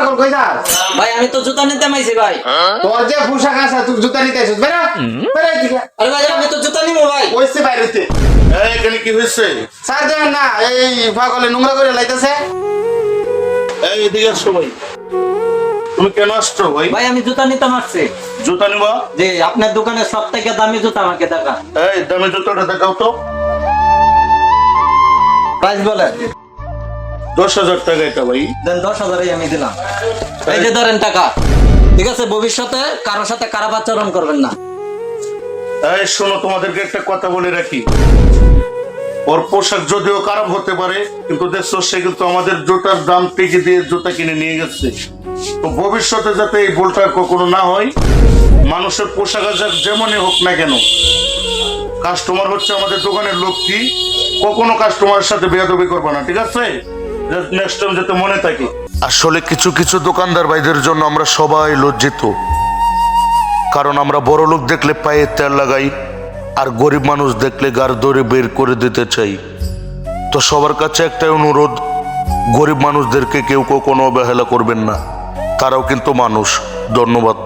পাগল কই যাস? ভাই আমি তো জুতা নিতে মাইছি ভাই। তোর যে পোশাক আছে তুই জুতা নিতে আসিস বেরা বেরা এদিকে। আরে ভাই আমি তো জুতা নিবো ভাই। ওইসে বাইরেতে এই এখানে কি হয়েছে? স্যার দেন না এই পাগলে নোংরা করে লাইতেছে। এই এদিকে আসো ভাই। তুমি কেন আসছো ভাই? ভাই আমি জুতা নিতে মারছি। জুতা নিবা? যে আপনার দোকানে সব থেকে দামি জুতা আমাকে দেখা। এই দামি জুতোটা দেখাও তো। প্রাইস বলেন। 10,000 টাকা এটা ভাই। দেন 10,000 আমি দিলাম। এই যে ধরেন টাকা। ঠিক আছে, ভবিষ্যতে কারোর সাথে খারাপ আচরণ করবেন না। এই শোনো, তোমাদেরকে একটা কথা বলে রাখি। ওর পোশাক যদিও খারাপ হতে পারে, কিন্তু দেখছো সে কিন্তু আমাদের জুতার দাম টিকে দিয়ে জুতা কিনে নিয়ে গেছে। তো ভবিষ্যতে যাতে এই ভুলটা কখনো না হয়, মানুষের পোশাক আশাক যেমনই হোক না কেন, কাস্টমার হচ্ছে আমাদের দোকানের লক্ষ্মী। কখনো কাস্টমারের সাথে বেয়াদবি করবে না, ঠিক আছে? নেক্সট টাইম যাতে মনে থাকে। আসলে কিছু কিছু দোকানদার ভাইদের জন্য আমরা সবাই লজ্জিত, কারণ আমরা বড় লোক দেখলে পায়ে তেল লাগাই, আর গরিব মানুষ দেখলে গার ধরে বের করে দিতে চাই। তো সবার কাছে একটাই অনুরোধ, গরিব মানুষদেরকে কেউ কখনো অবহেলা করবেন না, তারাও কিন্তু মানুষ। ধন্যবাদ।